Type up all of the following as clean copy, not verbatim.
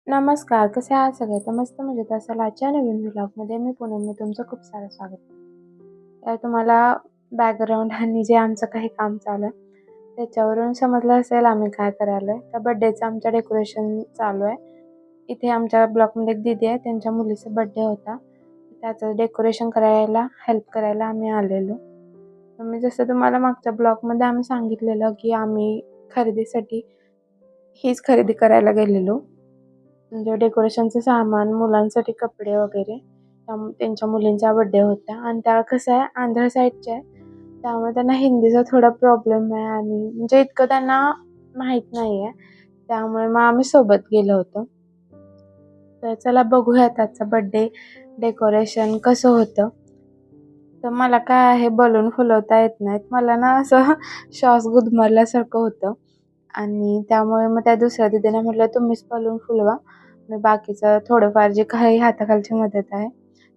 नमस्कार, कसे आहात सगळे? तर मस्त मजेत असाल. आजच्या नवीन व्लॉगमध्ये मी पूनम मी तुमचं खूप सारं स्वागत करते. तर तुम्हाला बॅकग्राऊंड आणि जे आमचं काही काम चालू आहे, त्याच्यावरून समजलं असेल आम्ही काय करायलोय. तर बर्थडेचं आमचं डेकोरेशन चालू आहे. इथे आमच्या ब्लॉकमध्ये एक दीदी आहे, त्यांच्या मुलीचा बर्थडे होता. त्याचं डेकोरेशन करायला हेल्प करायला आम्ही आलेलो. तर मी जसं तुम्हाला मागच्या ब्लॉगमध्ये आम्ही सांगितलेलं, की आम्ही खरेदीसाठी हीच खरेदी करायला गेलेलो. म्हणजे डेकोरेशनचं सामान, मुलांसाठी कपडे वगैरे. त्यांच्या मुलींचा बर्थडे होता आणि त्या कसं आहे आंध्र साईडच्या आहे. त्यामुळे त्यांना हिंदीचा थोडा प्रॉब्लेम आहे आणि म्हणजे इतकं त्यांना माहीत नाही आहे. त्यामुळे मग आम्ही सोबत गेलो होतो. तर चला बघूयात आजचा बर्थडे डेकोरेशन कसं होतं. तर मला काय आहे बलून फुलवता येत नाहीत. मला ना असं श्वास गुदमरल्यासारखं होतं आणि त्यामुळे मग त्या दुसऱ्या दीदीला म्हटलं, "तुम्हीच बलून फुलवा. मी बाकीचं थोडंफार जे काही हाताखालची मदत आहे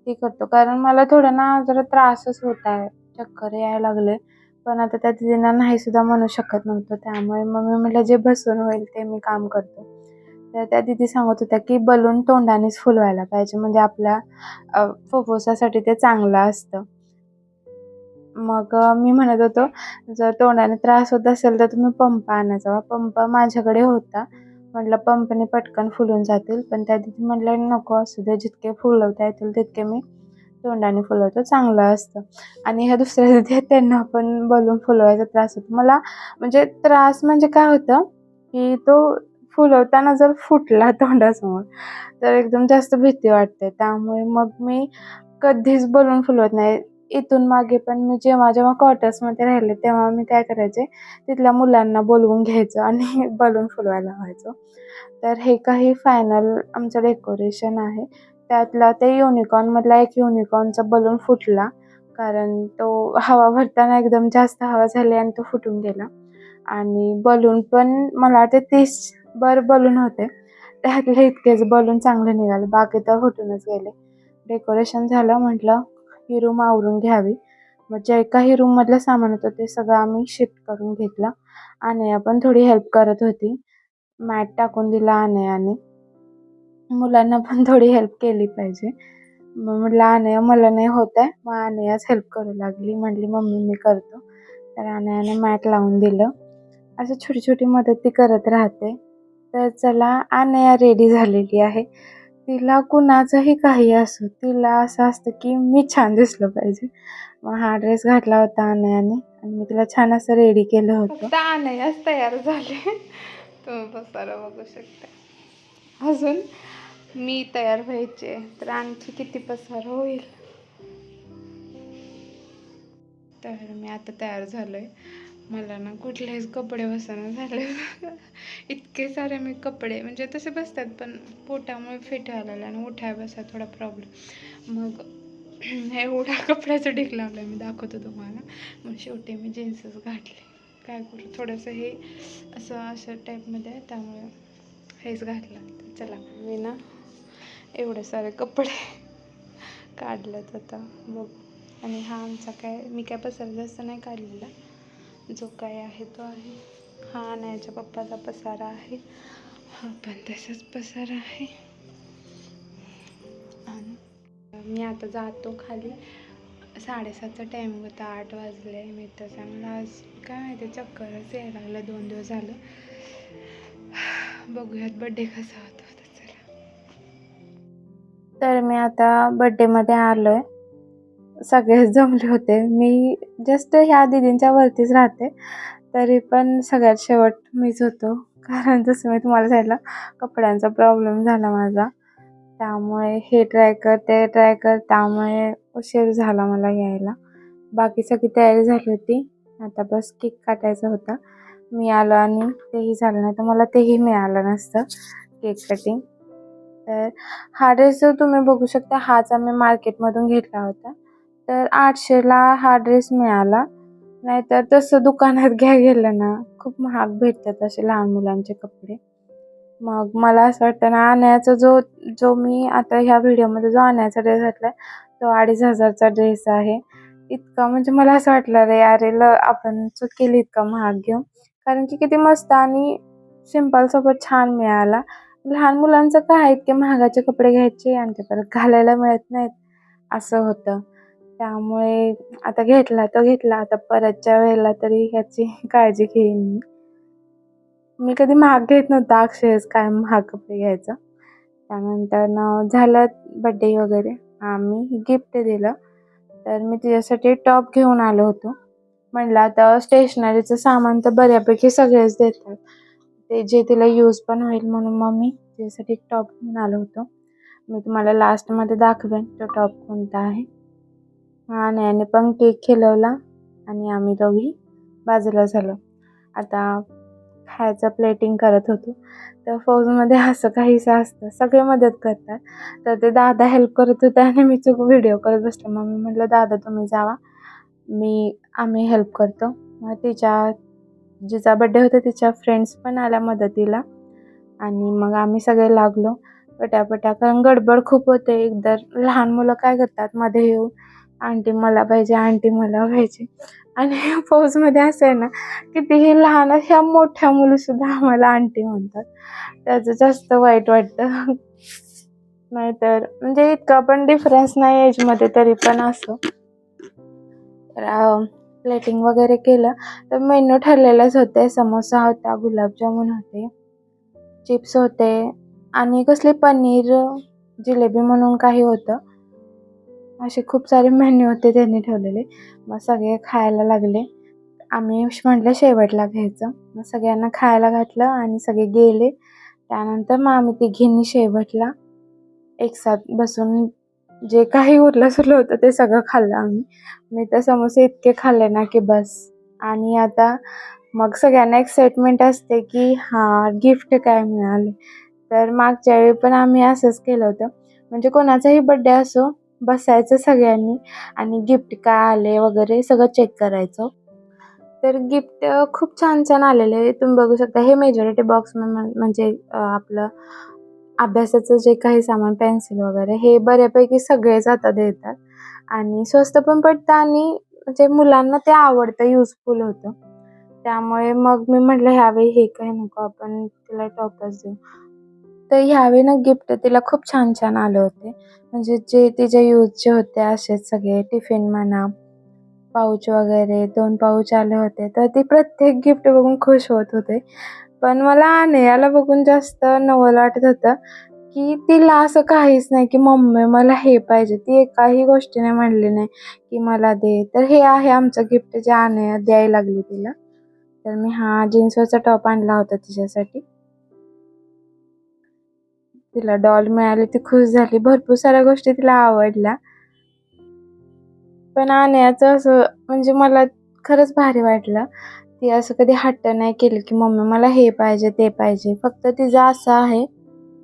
ती करतो." कारण मला थोडं ना जरा त्रासच होत आहे. चक्कर यायला लागले. पण आता त्या दीदींना नाही सुद्धा म्हणू शकत नव्हतं. त्यामुळे मग मी म्हटलं, "जे बसून होईल ते मी काम करतो." तर त्या दीदी सांगत होत्या, की बलून तोंडानेच फुलवायला पाहिजे म्हणजे आपल्या फुफ्फुसासाठी ते चांगलं असतं. मग मी म्हणत होतो, जर तोंडाने त्रास होत असेल तर तुम्ही पंप आणायचा. पंप माझ्याकडे होता. म्हटलं पंपने पटकन फुलून जातील. पण त्या दीदी म्हटल्या, "नको असू दे, जितके फुलवता येतील तितके मी तोंडाने फुलवतो, चांगलं असतं." आणि ह्या दुसऱ्या दीदी आहेत त्यांना पण बलून फुलवायचा त्रास होतो. मला म्हणजे त्रास म्हणजे काय होतं, की तो फुलवताना जर फुटला तोंडासमोर तर एकदम जास्त भीती वाटते. त्यामुळे मग मी कधीच बलून फुलवत नाही. इथून मागे पण मी जेव्हा क्वार्टर्समध्ये राहिले, तेव्हा मी काय करायचे, तिथल्या मुलांना बोलवून घ्यायचं आणि बलून फुलवायला लावायचो. तर हे काही फायनल आमचं डेकोरेशन आहे. त्यातला ते युनिकॉर्नमधला एक युनिकॉर्नचा बलून फुटला. कारण तो हवा भरताना एकदम जास्त हवा झाली आणि तो फुटून गेला. आणि बलून पण मला वाटते 30 भर बलून होते. त्यातले इतकेच बलून चांगले निघाले. बाकी तर फुटूनच गेले. डेकोरेशन झालं. म्हटलं ही रूम आवरून घ्यावी. मग जे काही रूममधलं सामान होतं ते सगळं आम्ही शिफ्ट करून घेतलं. अनया पण थोडी हेल्प करत होती. मॅट टाकून दिला अनयाने. मुलांना पण थोडी हेल्प केली पाहिजे. मग म्हटलं अनया मला नाही होत आहे. मग अनयाच हेल्प करू लागली. म्हटली मम्मी मी करतो. तर अनयाने मॅट लावून दिलं. असं छोटी-छोटी मदत ती करत राहते. तर चला अनया रेडी झालेली आहे. तिला कुणाचंही काही असो, तिला असं असतं की मी छान दिसलं पाहिजे. मग हा ड्रेस घातला होता अनयाने आणि मी तिला छान असं रेडी केलं होतं. फक्त अनयाच तयार झाले. तुम्ही पसारा बघू शकता. अजून मी तयार व्हायचे तर आणखी किती पसारा होईल. तर मी आता तयार झालोय. मला ना कुठलेच कपडे बसेना झाले. इतके सारे मी कपडे म्हणजे तसे बसतात पण पोटामुळे फिट व्हायला आणि उठाय बसाय थोडा प्रॉब्लेम. मग एवढा कपड्याचं ढीग लावला मी दाखवतो तुम्हाला. मग शेवटी मी जीन्सच घातले. काय करू थोडंसं हे असं टाईपमध्ये आहे त्यामुळे हेच घातलं. चला मी ना एवढे सारे कपडे काढलेत आता बघ. आणि हा आमचा काय मी काय पसारा जास्त नाही काढलेला. जो काय आहे तो आहे. हा आणायच्या पप्पाचा पसारा आहे. हा पण तसाच पसारा आहे. आणि मी आता जातो खाली. 7:30चा टायमिंग होता. 8 वाजले. मी तसं मला आज काय माहिती चक्करच यायला लागलं 2 दिवस झालं. बघूयात बड्डे कसा होता. तर मी आता बड्डेमध्ये आलोय. सगळेच जमले होते. मी जस्ट ह्या दीदींच्या वरतीच राहते. तरी पण सगळ्यात शेवट मीच होतो. कारण जसं मी तुम्हाला सांगितलं कपड्यांचा प्रॉब्लेम झाला माझा. त्यामुळे हे ट्राय कर, ते ट्राय कर. त्यामुळे उशीर झाला मला यायला. बाकी सगळी तयारी झाली होती. आता बस केक काटायचा होता. मी आलो आणि तेही झालं नाही तर मला तेही मिळालं नसतं केक कटिंग. तर हा ड्रेस जो तुम्ही बघू शकता हाच आम्ही मार्केटमधून घेतला होता. तर 800ला हा ड्रेस मिळाला. नाहीतर तसं दुकानात गेलं ना खूप महाग भेटतात असे लहान मुलांचे कपडे. मग मला असं वाटतं ना अनयाचा जो मी आता ह्या व्हिडिओमध्ये जो अनयाचा ड्रेस घातलाय तो 2,500चा ड्रेस आहे. इतका म्हणजे मला असं वाटलं अरे आपण चूक केली इतका महाग घेऊन. कारण की किती मस्त आणि सिंपल सोबत छान मिळाला. लहान मुलांचं काय इतके महागाचे कपडे घ्यायचे आणि ते परत घालायला मिळत नाहीत, असं होतं. त्यामुळे आता घेतला तो घेतला, आता परतच्या वेळेला तरी ह्याची काळजी घेईन मी. मी कधी महाग घेत नव्हता, अक्षयच कायम महाग कपडे घ्यायचा. त्यानंतर झालं बड्डे वगैरे. आम्ही गिफ्ट दिलं. तर मी तिच्यासाठी टॉप घेऊन आलो होतो. म्हणलं आता स्टेशनरीचं सामान तर बऱ्यापैकी सगळेच देतात. ते जे तिला यूज पण होईल म्हणून मग मी तिच्यासाठी एक टॉप घेऊन आलो होतो. मी तुम्हाला लास्टमध्ये दाखवेन तो टॉप कोणता आहे. आणि याने पण केक खिलवला आणि आम्ही दोघी बाजूला झालो. आता खायचं प्लेटिंग करत होतो. तर फौजमध्ये असं काहीसं असतं, सगळे मदत करतात. तर ते दादा हेल्प करत होते आणि मी चूक व्हिडिओ करत बसले. मग मी म्हटलं, "दादा तुम्ही जावा, आम्ही हेल्प करतो." मग जिचा बड्डे होता तिच्या फ्रेंड्स पण आल्या मदतीला आणि मग आम्ही सगळे लागलो पटापटा. कारण गडबड खूप होते. एकतर लहान मुलं काय करतात मध्ये येऊन, "आंटी मला पाहिजे, आंटी मला पाहिजे." आणि फौजमध्ये असं आहे ना, कितीही लहान ह्या मोठ्या मुलीसुद्धा आम्हाला आंटी म्हणतात. त्याचं जास्त वाईट वाटतं. नाहीतर म्हणजे इतका पण डिफरन्स नाही एजमध्ये तरी पण असं. तर प्लेटिंग वगैरे केलं. तर मेनू ठरलेलेच होते. समोसा होता, गुलाबजामुन होते, चिप्स होते आणि कसली पनीर जिलेबी म्हणून काही होतं. असे खूप सारे मेन्यू होते त्यांनी ठेवलेले. मग सगळे खायला लागले. आम्ही म्हटलं शेवटला घ्यायचं. मग सगळ्यांना खायला घातलं आणि सगळे गेले. त्यानंतर मग आम्ही तिघींनी शेवटला एकसाथ बसून जे काही उरलं-सुरलं होतं ते सगळं खाल्लं आम्ही. मी तर समोसे इतके खाल्ले ना की बस. आणि आता मग सगळ्यांना एक्साइटमेंट असते की हां, गिफ्ट काय मिळाले. तर मागच्या वेळी पण आम्ही असंच केलं होतं. म्हणजे कोणाचाही बड्डे असो, बसायचं सगळ्यांनी आणि गिफ्ट काय आले वगैरे सगळं चेक करायचं. तर गिफ्ट खूप छान-छान आलेले. तुम्ही बघू शकता हे मेजॉरिटी बॉक्स म्हणजे आपलं अभ्यासाचं जे काही सामान पेन्सिल वगैरे हे बऱ्यापैकी सगळेच आता देतात आणि स्वस्त पण पडतं आणि म्हणजे मुलांना ते आवडतं, युजफुल होतं. त्यामुळे मग मी म्हटलं ह्यावेळी हे काही नको, आपण तिला टॉपच देऊ. तर ह्यावेळी ना गिफ्ट तिला खूप छान-छान आले होते. म्हणजे जे तिच्या यूजचे होते असेच सगळे टिफिन म्हणा, पाऊच वगैरे 2 पाऊच आले होते. तर ती प्रत्येक गिफ्ट बघून खुश होत होते. पण मला नेहाला बघून जास्त नवल वाटत होतं, की तिला असं काहीच नाही, की "मम्मी मला हे पाहिजे." ती एकाही गोष्टीने म्हणली नाही, की "मला दे." तर हे आहे आमचं गिफ्ट जे द्यायला लागली तिला. तर मी जीन्सवरचा टॉप आणला होता तिच्यासाठी. तिला डॉल मिळाली, ती खुश झाली. भरपूर साऱ्या गोष्टी तिला आवडल्या. पण आण्याचं असं म्हणजे मला खरंच भारी वाटलं. ती असं कधी हट्ट नाही केली, की "मम्मी मला हे पाहिजे, ते पाहिजे." फक्त तिचं असं आहे,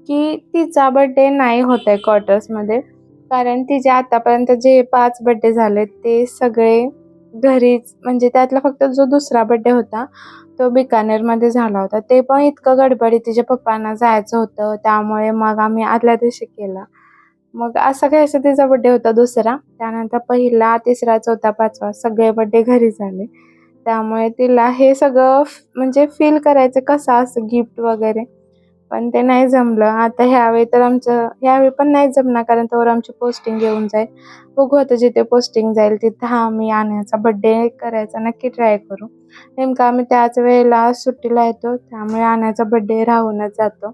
की तिचा बर्थडे नाही होत आहे क्वार्टर्समध्ये. कारण तिचे आतापर्यंत जे 5 बर्थडे झालेत ते सगळे घरीच म्हणजे त्यातला फक्त जो दुसरा बर्थडे होता, तो बिकानेरमध्ये झाला होता. ते पण इतकं गडबडीत तिच्या पप्पांना जायचं होतं, त्यामुळे मग आम्ही आदल्या दिवशी केला. मग असा काही असा तिचा बर्थडे होता दुसरा. त्यानंतर पहिला, तिसरा, चौथा, 5वा सगळे बर्थडे घरी झाले. त्यामुळे तिला हे सगळं म्हणजे फील करायचं कसं असं गिफ्ट वगैरे, पण ते नाही जमलं. आता ह्यावेळी पण नाही जमणार कारण तोवर आमची पोस्टिंग येऊन जाईल. बघू आता जिथे पोस्टिंग जाईल तिथं आम्ही आण्याचा बर्थडे करायचा नक्की ट्राय करू. नेमकं आम्ही त्याच वेळेला सुट्टीला येतो, त्यामुळे आण्याचा बर्थडे राहूनच जातो.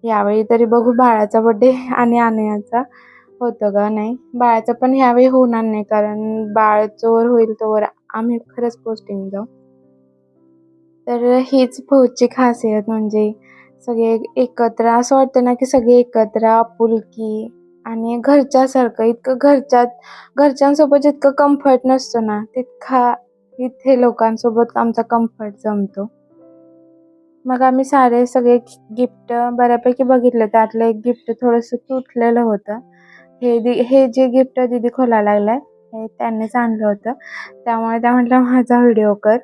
यावेळी तरी बघू बाळाचा बर्थडे आणि आनयाचा होतो का नाही. बाळाचा पण ह्यावेळी होणार नाही कारण बाळ जोवर होईल तोवर आम्ही खरंच पोस्टिंग जाऊ. तर हीच फौजची खासियत म्हणजे सगळे एकत्र असं वाटतं ना, की सगळे एकत्र आपुलकी आणि घरच्यासारखं इतकं घरच्यांसोबत जितकं कम्फर्ट नसतो ना, तितका इथे लोकांसोबत आमचा कम्फर्ट जमतो. मग आम्ही सगळे गिफ्ट बऱ्यापैकी बघितलं. त्यातलं एक गिफ्ट थोडंसं तुटलेलं होतं. हे जे गिफ्ट दीदी खोलायला लागलाय, हे त्यांनीच आणलं होतं. त्यामुळे त्या म्हटल्या, "माझा व्हिडिओ कर."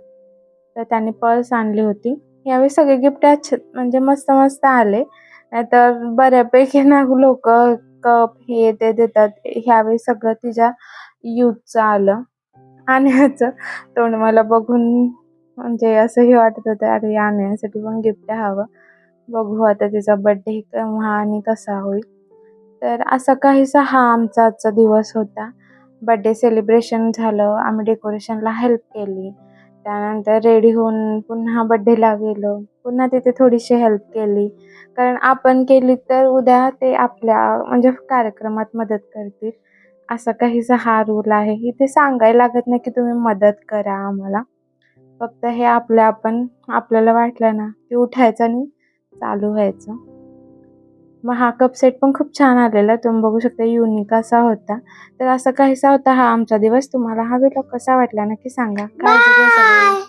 तर त्यांनी पर्स आणली होती. यावेळी सगळे गिफ्ट म्हणजे मस्त-मस्त आले. नाहीतर बऱ्यापैकी ना लोकं कप हे ते देतात. ह्यावेळी सगळं तिच्या यूजचं आलं. आणि ह्याचं तोंड मला बघून म्हणजे असं हे वाटत होतं, अरे आणण्यासाठी पण गिफ्ट हवं. बघू आता तिचा बर्थडे केव्हा आणि कसा होईल. तर असा काहीसा हा आमचा आजचा दिवस होता. बर्थडे सेलिब्रेशन झालं, आम्ही डेकोरेशनला हेल्प केली. त्यानंतर रेडी होऊन पुन्हा बर्थडेला गेलो. पुन्हा तिथे थोडीशी हेल्प केली. कारण आपण केली तर उद्या ते आपल्या म्हणजे कार्यक्रमात मदत करतील. असा काहीसा हा रूल आहे. इथे सांगायला लागत नाही की तुम्ही मदत करा आम्हाला. फक्त हे आपल्याला वाटलं ना, की उठायचं आणि चालू व्हायचं. मग हा कप सेट पण खूप छान आलेला. तुम्ही बघू शकता युनिक असा होता. तर असा काहीसा होता हा आमचा दिवस. तुम्हाला हा व्लॉग कसा वाटला नक्की सांगा. काळजी घ्या सगळे.